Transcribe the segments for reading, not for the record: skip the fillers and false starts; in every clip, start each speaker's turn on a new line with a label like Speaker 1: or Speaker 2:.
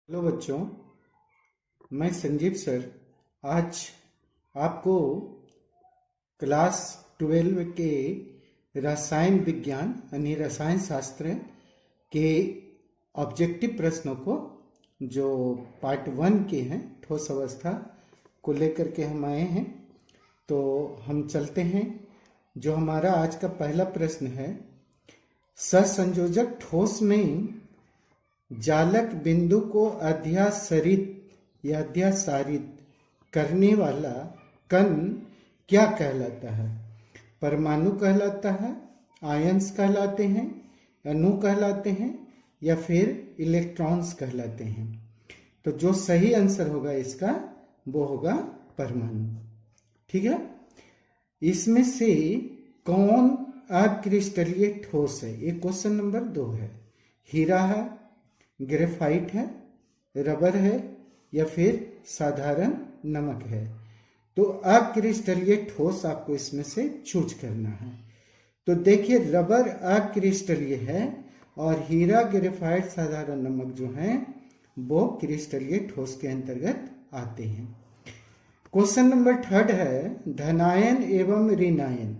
Speaker 1: Hello बच्चों, मैं Sanjeev sir आज आपको क्लास 12 के रसायन विज्ञान यानी रसायन शास्त्र के ऑब्जेक्टिव प्रश्नों को जो पार्ट 1 के हैं ठोस अवस्था को लेकर के हम आए हैं। तो हम चलते हैं। जो हमारा आज का पहला प्रश्न है, सहसंयोजक ठोस में जालक बिंदु को अध्यासरित या अध्यासारित करने वाला कण क्या कहलाता है? परमाणु कहलाता है, आयंस कहलाते हैं, अणु कहलाते हैं या फिर इलेक्ट्रॉन्स कहलाते हैं? तो जो सही आंसर होगा इसका वो होगा परमाणु। ठीक है। इसमें से कौन अक्रिस्टलीय ठोस है? ये क्वेश्चन नंबर 2 है। हीरा है, ग्रेफाइट है, रबर है या फिर साधारण नमक है? तो अक्रिस्टलीय ठोस आपको इसमें से चूज करना है। तो देखिए, रबर अक्रिस्टलीय है और हीरा, ग्रेफाइट, साधारण नमक जो है वो क्रिस्टलीय ठोस के अंतर्गत आते हैं। क्वेश्चन नंबर 3 है, धनायन एवं ऋणायन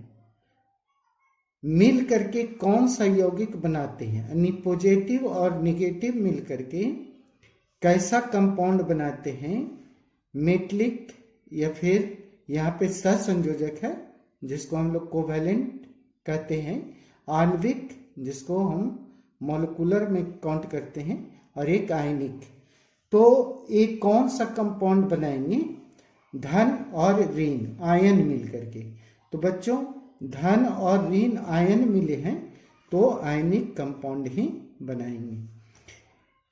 Speaker 1: मिल करके कौन सा यौगिक बनाते हैं? यानी पॉजिटिव और निगेटिव मिल करके कैसा कंपाउंड बनाते हैं? मेटलिक या फिर यहाँ पे सहसंयोजक है जिसको हम लोग कोवैलेंट कहते हैं, आणविक जिसको हम मॉलिक्यूलर में काउंट करते हैं, और एक आयनिक। तो एक कौन सा कंपाउंड बनाएंगे? धन और ऋण आयन मिल करके। तो बच्चों, धन और ऋण आयन मिले हैं तो आयनिक कंपाउंड ही बनाएंगे।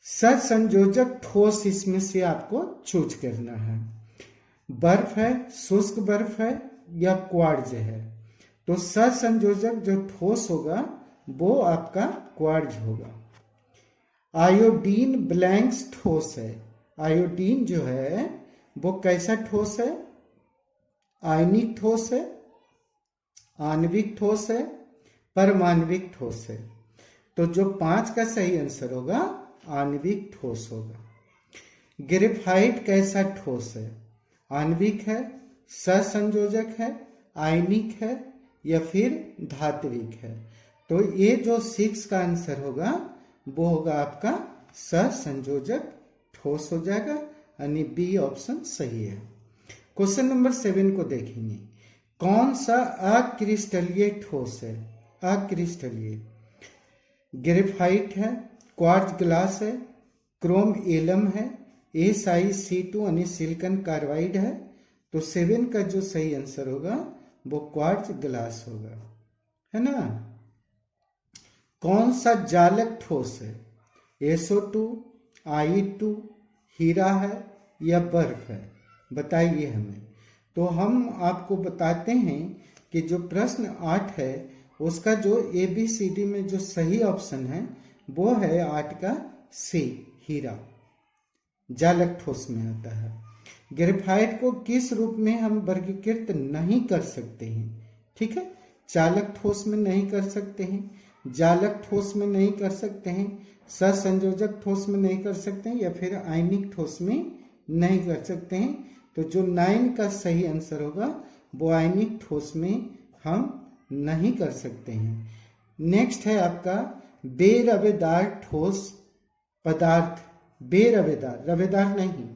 Speaker 1: सहसंयोजक ठोस इसमें से आपको चूज करना है। बर्फ है, शुष्क बर्फ है या क्वार्ट्ज है? तो सहसंयोजक जो ठोस होगा वो आपका क्वार्ट्ज होगा। आयोडीन ब्लैंक्स ठोस है। आयोडीन जो है वो कैसा ठोस है? आयनिक ठोस है, आणविक ठोस है, परमाणविक ठोस है? तो जो 5 का सही आंसर होगा आणविक ठोस होगा। ग्रेफाइट कैसा ठोस है? आणविक है, सहसंयोजक है, आयनिक है या फिर धात्विक है? तो ये जो 6 का आंसर होगा वो होगा आपका सहसंयोजक ठोस हो जाएगा, यानी बी ऑप्शन सही है। क्वेश्चन नंबर 7 को देखेंगे। कौन सा अक्रिस्टलीय ठोस है? अक्रिस्टलीय ग्रेफाइट है, क्वार्ट्ज ग्लास है, क्रोम एलम है, SiC2 यानी सिलिकॉन कार्बाइड है? तो 7 का जो सही आंसर होगा वो क्वार्ट्ज ग्लास होगा, है ना। कौन सा जालक ठोस है? SO2, I2, हीरा है या बर्फ है? बताइए हमें। तो हम आपको बताते हैं कि जो प्रश्न 8 है उसका जो ABCD में जो सही ऑप्शन है वो है 8 का C, हीरा जालक ठोस में आता है। ग्रेफाइट को किस रूप में हम वर्गीकृत नहीं कर सकते हैं? ठीक है, चालक ठोस में नहीं कर सकते हैं, जालक ठोस में नहीं कर सकते हैं, सहसंयोजक ठोस में नहीं कर सकते हैं या फिर आयनिक ठोस में नहीं कर सकते हैं? तो जो 9 का सही आंसर होगा वो आयनिक ठोस में हम नहीं कर सकते हैं। नेक्स्ट है आपका बेरवेदार ठोस पदार्थ। बेरवेदार, रवेदार नहीं,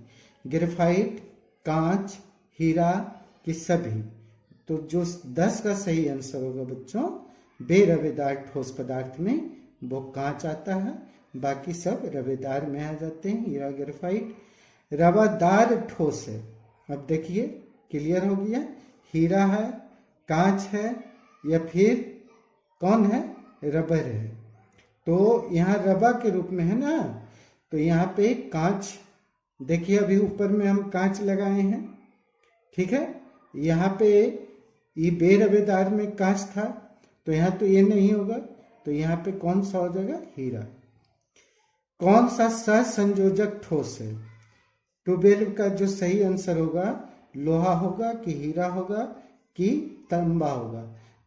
Speaker 1: ग्रेफाइट, कांच, हीरा की सभी? तो जो 10 का सही आंसर होगा बच्चों, बेरवेदार ठोस पदार्थ में वो कांच आता है, बाकी सब रवेदार में आ जाते हैं, हीरा, ग्रेफाइट। रवादार ठोस है, अब देखिए क्लियर हो गया, हीरा है, कांच है या फिर कौन है? रबर है। तो यहाँ रवा के रूप में है ना, तो यहाँ पे कांच, देखिए अभी ऊपर में हम कांच लगाए हैं, ठीक है। यहाँ पे ये बेरवेदार में कांच था तो यहाँ तो ये नहीं होगा, तो यहाँ पे कौन सा हो जाएगा? हीरा। कौन सा सहसंयोजक ठोस है? 12 का जो सही आंसर होगा लोहा होगा कि हीरा होगा कि तांबा होगा?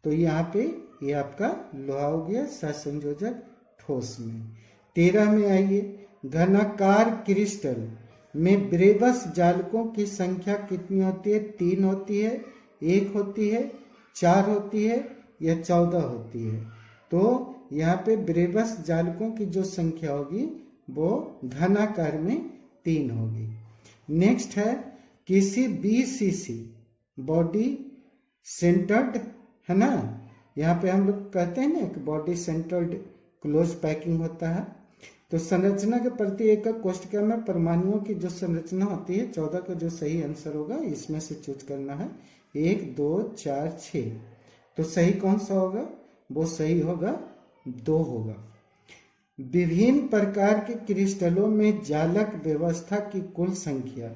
Speaker 1: तो यहाँ पे ये आपका लोहा हो गया सहसंयोजक ठोस में। 13 में आइए, घनाकार क्रिस्टल में ब्रेबस जालकों की संख्या कितनी होती है? 3 होती है, 1 होती है, 4 होती है या 14 होती है? तो यहाँ पे ब्रेबस जालकों की जो संख्या होगी वो घनाकार में 3 होगी। नेक्स्ट है किसी BCC बॉडी सेंटर्ड, है ना, यहाँ पे हम लोग कहते हैं ना कि बॉडी सेंटर्ड क्लोज पैकिंग होता है। तो संरचना के प्रति एकक कोष्ठक में परमाणुओं की जो संरचना होती है 14 का जो सही आंसर होगा इसमें से चूज करना है 1, 2, 4, 6। तो सही कौन सा होगा? वो सही होगा 2 होगा। विभिन्न प्रकार के क्रिस्टलों में जालक व्यवस्था की कुल संख्या,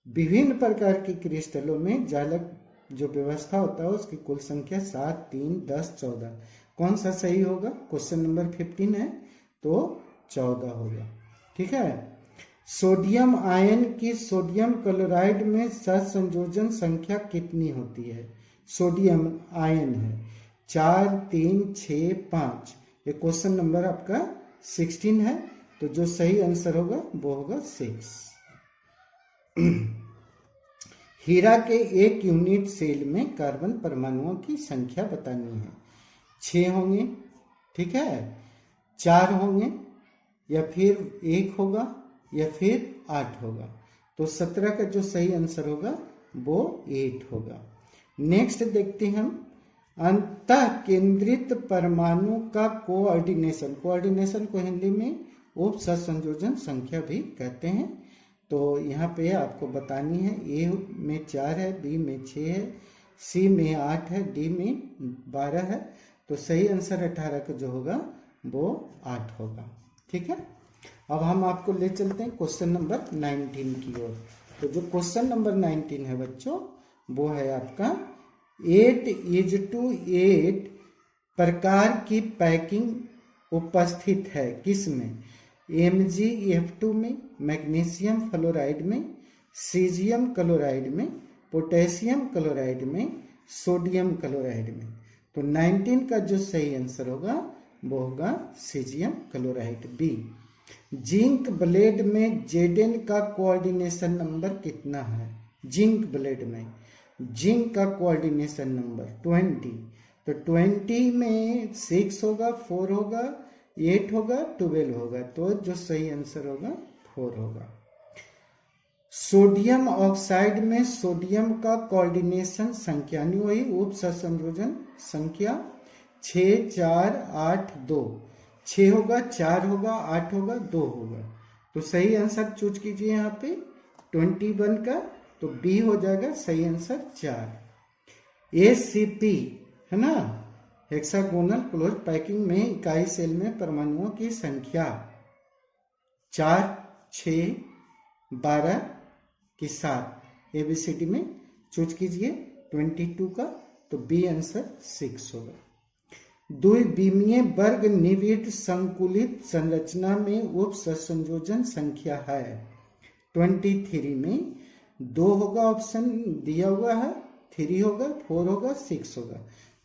Speaker 1: विभिन्न प्रकार के क्रिस्टलों में जालक जो व्यवस्था होता है उसकी कुल संख्या 7, 3, 10, 14। कौन सा सही होगा? क्वेश्चन नंबर 15 है तो 14 होगा। ठीक है। सोडियम आयन की सोडियम क्लोराइड में सहसंयोजन संख्या कितनी होती है? सोडियम आयन है 4, 3, 6, 5। ये क्वेश्चन नंबर आपका 16 है तो जो सही आंसर होगा वो होगा 6। हीरा के एक यूनिट सेल में कार्बन परमाणुओं की संख्या बतानी है। 6 होंगे, ठीक है, 4 होंगे या फिर 1 होगा या फिर 8 होगा। तो 17 का जो सही आंसर होगा वो 8 होगा। नेक्स्ट देखते हैं हम अंतः केंद्रित परमाणु का कोऑर्डिनेशन। कोऑर्डिनेशन को हिंदी में उप सहसंयोजन संख्या भी कहते हैं। तो यहाँ पे आपको बतानी है। ए में 4 है, बी में 6 है, सी में 8 है, डी में 12 है। तो सही आंसर 18 का जो होगा वो 8 होगा। ठीक है। अब हम आपको ले चलते हैं क्वेश्चन नंबर 19 की ओर। तो जो क्वेश्चन नंबर 19 है बच्चों वो है आपका 8:8 प्रकार की पैकिंग उपस्थित है किसमें? MgF2 में, मैग्नीशियम फ्लोराइड में, सीजियम क्लोराइड में, पोटेशियम क्लोराइड में, सोडियम क्लोराइड में। तो 19 का जो सही आंसर होगा वो होगा caesium chloride B. Zinc blende में Zn का कोऑर्डिनेशन नंबर कितना है? जिंक ब्लेड में जिंक का कोऑर्डिनेशन नंबर 20। तो 20 में 6 होगा, 4 होगा, 8 होगा, 12 होगा। तो जो सही आंसर होगा 4 होगा। सोडियम ऑक्साइड में सोडियम का कोऑर्डिनेशन संख्या नहीं वही उप सहसंयोजन संख्या 6, 4, 8, 2। 6 होगा, 4 होगा, 8 होगा, 2 होगा। तो सही आंसर चूज कीजिए यहाँ पे 21 का। तो बी हो जाएगा सही आंसर 4। ACP है ना, हेक्सागोनल क्लोज पैकिंग में इकाई सेल में परमाणुओं की संख्या 4, 6, 12 के साथ ABCD में चूज कीजिए 22 का। तो बी आंसर 6 होगा। द्विविमीय वर्ग निविड संकुलित संरचना में उप सहसंयोजन संख्या है 23 में 2 होगा, ऑप्शन दिया हुआ है, 3 होगा, 4 होगा, 6 होगा।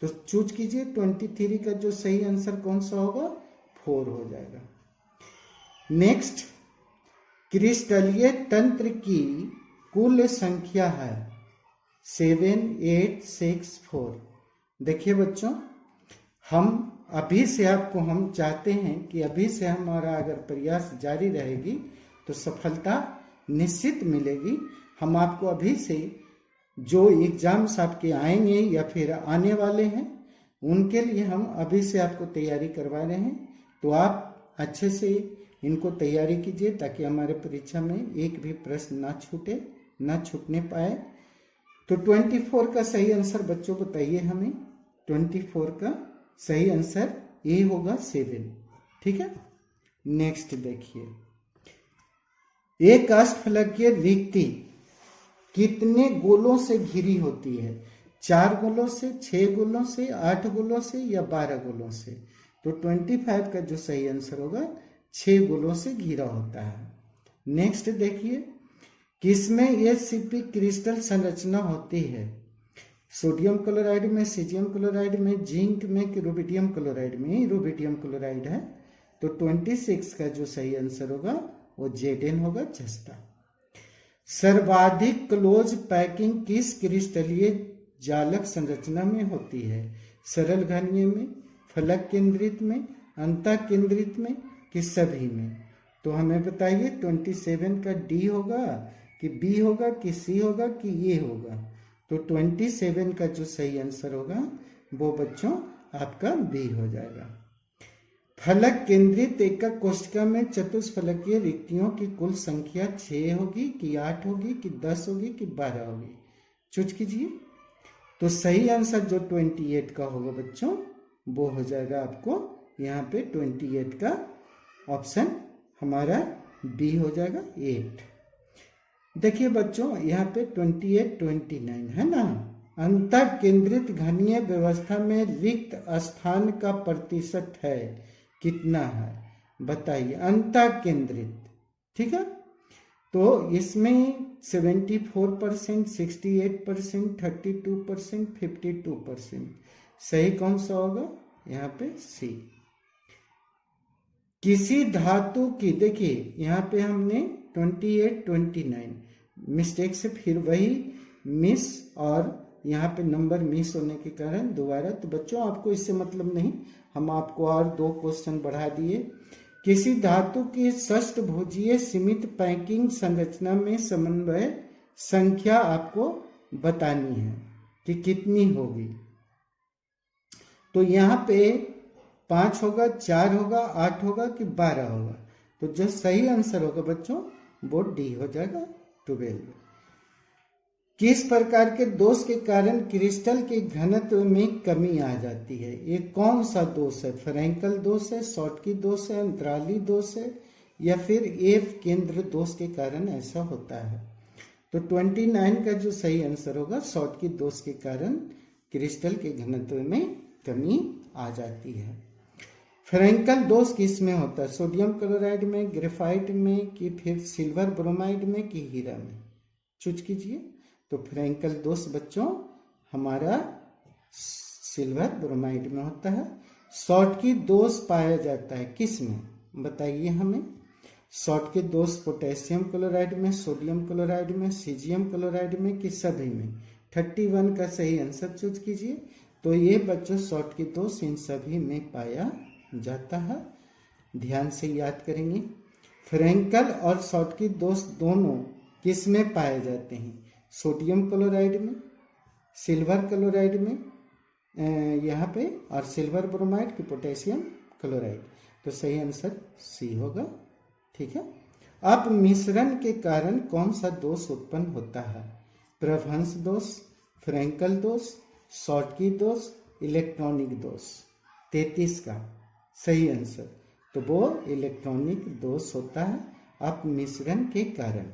Speaker 1: तो चूज कीजिए 23 का जो सही आंसर कौन सा होगा 4 हो जाएगा। नेक्स्ट क्रिस्टलीय तंत्र की कुल संख्या है 7, 8, 6, 4। देखिए बच्चों हम अभी से आपको हम चाहते हैं कि अभी से हमारा अगर प्रयास जारी रहेगी तो सफलता निश्चित मिलेगी। हम आपको अभी से जो एग्जाम्स आपके आएंगे या फिर आने वाले हैं उनके लिए हम अभी से आपको तैयारी करवा रहे हैं। तो आप अच्छे से इनको तैयारी कीजिए ताकि हमारे परीक्षा में एक भी प्रश्न ना छूटे, ना छूटने पाए। तो 24 का सही आंसर बच्चों बताइए हमें। 24 का सही आंसर ए होगा 7। ठीक है। नेक्स्ट देखिए एक अष्टफलकीय रिक्ति कितने गोलों से घिरी होती है? 4 गोलों से, 6 गोलों से, 8 गोलों से या 12 गोलों से? तो 25 का जो सही आंसर होगा 6 गोलों से घिरा होता है। नेक्स्ट देखिए किसमें ACP क्रिस्टल संरचना होती है? सोडियम क्लोराइड में, सीजियम क्लोराइड में, जिंक में कि रुबिडियम क्लोराइड में? रुबिडियम क्लोराइड है तो 26 का जो सही आंसर होगा वो Zn होगा, जस्ता। सर्वाधिक क्लोज पैकिंग किस क्रिस्टलीय जालक संरचना में होती है? सरल घनीय में, फलक केंद्रित में, अंतः केंद्रित में कि सभी में? तो हमें बताइए 27 का डी होगा कि बी होगा कि सी होगा कि ये होगा? तो 27 का जो सही आंसर होगा वो बच्चों आपका बी हो जाएगा। फलक केंद्रित एकक कोष्ठिका में चतुष्फलकीय रिक्तियों की कुल संख्या 6 होगी कि 8 होगी कि 10 होगी कि 12 होगी? चूज कीजिए। तो सही आंसर जो 28 का होगा बच्चों वो हो जाएगा आपको यहाँ पे 28 का ऑप्शन हमारा बी हो जाएगा 8। देखिए बच्चों यहाँ पे 28, 29 है ना। अंतः केंद्रित घनीय व्यवस्था में रिक्त स्थान का प्रतिशत है कितना है? बताइए। अंतः केंद्रित, ठीक है। तो इसमें 74%, 68%, 32%, 52%। सही कौन सा होगा? यहाँ पे सी। किसी धातु की, देखिए यहाँ पे हमने 28, 29 मिस्टेक से फिर वही मिस, और यहाँ पे नंबर मिस होने के कारण दोबारा। तो बच्चों आपको इससे मतलब नहीं, हम आपको और 2 क्वेश्चन बढ़ा दिए। किसी धातु की षष्ठभुजीय सीमित पैकिंग संरचना में समन्वय संख्या आपको बतानी है कि कितनी होगी। तो यहाँ पे 5 होगा, 4 होगा, 8 होगा कि 12 होगा? तो जो सही आंसर होगा बच्चों वो डी हो जाएगा 12। किस प्रकार के दोष के कारण क्रिस्टल के घनत्व में कमी आ जाती है? ये कौन सा दोष है? फ्रैंकल दोष है, शॉर्टकी दोष है, अंतराली दोष है, या फिर एफ केंद्र दोष के कारण ऐसा होता है? तो 29 का जो सही आंसर होगा शॉर्टकी दोष के कारण क्रिस्टल के घनत्व में कमी आ जाती है। फ्रैंकल दोष किस में होता है? सोडियम क्लोराइड में, ग्रेफाइट में कि फिर सिल्वर ब्रोमाइड में कि हीरा में? चूज कीजिए। तो फ्रैंकल दोष बच्चों हमारा सिल्वर ब्रोमाइड में होता है। शॉर्टकी दोष पाया जाता है किस में? बताइए हमें। शॉर्टकी दोष पोटेशियम क्लोराइड में, सोडियम क्लोराइड में, सीजियम क्लोराइड में कि सभी में? 31 का सही आंसर चूज कीजिए। तो ये बच्चों शॉर्टकी दोष इन सभी में पाया जाता है, ध्यान से याद करेंगे। फ्रैंकल और शॉर्टकी दोष दोनों किस में पाए जाते हैं? सोडियम क्लोराइड में, सिल्वर क्लोराइड में यहाँ पे, और सिल्वर ब्रोमाइड की पोटेशियम क्लोराइड। तो सही आंसर सी होगा, ठीक है। अब मिश्रण के कारण कौन सा दोष उत्पन्न होता है? प्रभंश दोष, फ्रैंकल दोष, शॉर्टकी दोष, इलेक्ट्रॉनिक दोष? 33 का सही आंसर तो वो इलेक्ट्रॉनिक दोष होता है अप मिश्रण के कारण।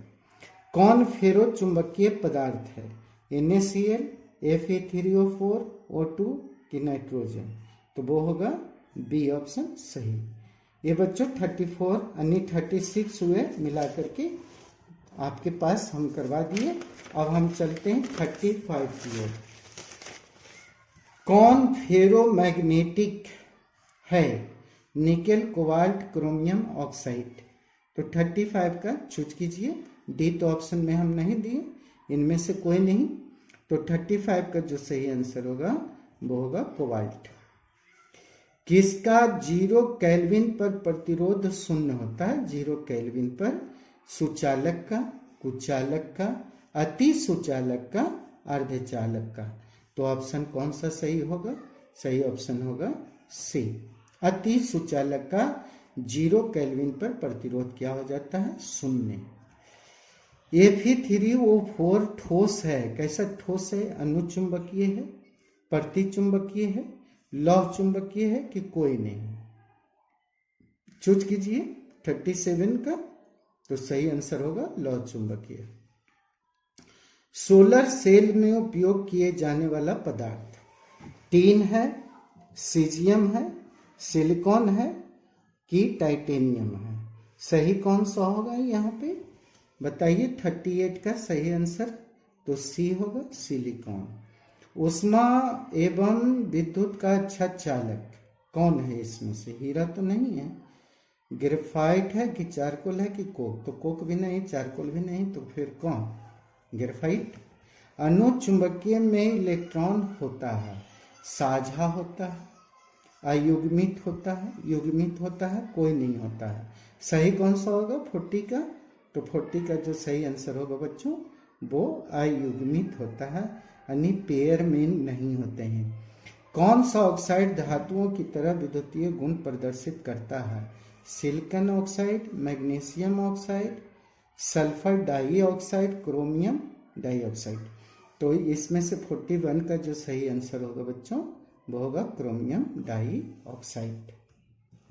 Speaker 1: कौन फेरो चुंबकीय पदार्थ है? NaCl, Fe3O4, O2 कि नाइट्रोजन? तो वो होगा बी ऑप्शन सही। ये बच्चों 34 यानी 36 हुए मिला करके आपके पास हम करवा दिए। अब हम चलते हैं 35 की ओर। कौन फेरोमैग्नेटिक है? Nickel, cobalt, chromium, oxide? तो 35 का चूज कीजिए। डी तो ऑप्शन में हम नहीं दिए, इनमें से कोई नहीं। तो 35 का जो सही आंसर होगा वो होगा कोबाल्ट। किसका 0 केल्विन पर प्रतिरोध शून्य होता है? 0 केल्विन पर सुचालक का, कुचालक का, अति सुचालक का, अर्धचालक का? तो ऑप्शन कौन सा सही होगा? सही ऑप्शन होगा सी। अति सुचालक का 0 केल्विन पर प्रतिरोध क्या हो जाता है? शून्य। Fe3O4 ठोस है। कैसा ठोस है? अनुचुंबकीय है, प्रतिचुंबकीय है, लौह चुंबकीय है कि कोई नहीं? चूज कीजिए 37 का। तो सही आंसर होगा लौह चुंबकीय। सोलर सेल में उपयोग किए जाने वाला पदार्थ टीन है, सीजियम है, सिलिकॉन है कि टाइटेनियम है? सही कौन सा होगा यहाँ पे? बताइए। 38 का सही आंसर तो सी होगा, सिलिकॉन। उष्मा एवं विद्युत का अच्छा चालक कौन है इसमें से? हीरा तो नहीं है, ग्रेफाइट है कि चारकोल है कि कोक? तो कोक भी नहीं, चारकोल भी नहीं, तो फिर कौन? ग्रेफाइट। अनुचुंबकीय में इलेक्ट्रॉन होता है, साझा होता है, अयुग्मित होता है, युग्मित होता है, कोई नहीं होता है। सही कौन सा होगा 40 का? तो 40 का जो सही आंसर होगा बच्चों वो अयुग्मित होता है, यानी पेयर में नहीं होते हैं। कौन सा ऑक्साइड धातुओं की तरह विद्युतीय गुण प्रदर्शित करता है? Silicon oxide, magnesium oxide, sulphur dioxide, chromium dioxide. तो इसमें से 41 का जो सही आंसर होगा बच्चों वो होगा क्रोमियम डाइऑक्साइड।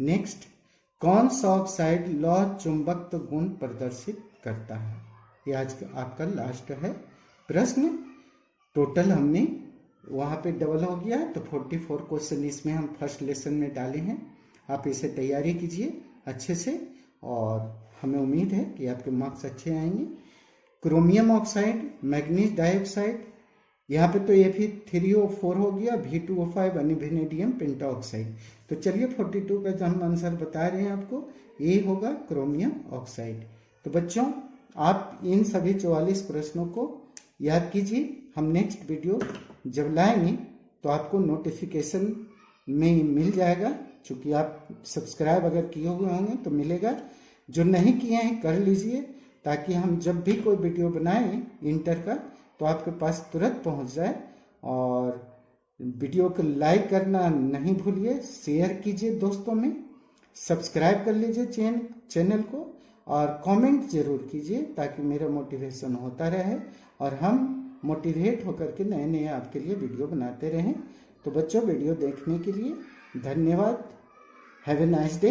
Speaker 1: नेक्स्ट, कौन सा ऑक्साइड लौह चुंबकत्व गुण प्रदर्शित करता है? ये आज आपका लास्ट है प्रश्न। टोटल हमने वहाँ पे डबल हो गया है, तो 44 क्वेश्चन इसमें हम फर्स्ट लेसन में डाले हैं। आप इसे तैयारी कीजिए अच्छे से और हमें उम्मीद है कि आपके मार्क्स अच्छे आएंगे। क्रोमियम ऑक्साइड, मैग्नीज डाइऑक्साइड, यहाँ पे तो Fe3O4 हो गया, V2O5 वेनेडियम पेंटाऑक्साइड। तो चलिए 42 का जो हम आंसर बता रहे हैं आपको ये होगा क्रोमियम ऑक्साइड। तो बच्चों आप इन सभी 44 प्रश्नों को याद कीजिए। हम नेक्स्ट वीडियो जब लाएंगे तो आपको नोटिफिकेशन में मिल जाएगा, क्योंकि आप सब्सक्राइब अगर किए हुए होंगे तो मिलेगा। जो नहीं किए हैं कर लीजिए, ताकि हम जब भी कोई वीडियो बनाएं इंटर का तो आपके पास तुरंत पहुंच जाए। और वीडियो को लाइक करना नहीं भूलिए, शेयर कीजिए दोस्तों में, सब्सक्राइब कर लीजिए चैनल को और कमेंट जरूर कीजिए, ताकि मेरा मोटिवेशन होता रहे और हम मोटिवेट होकर के नए नए आपके लिए वीडियो बनाते रहें। तो बच्चों वीडियो देखने के लिए धन्यवाद। Have a nice day.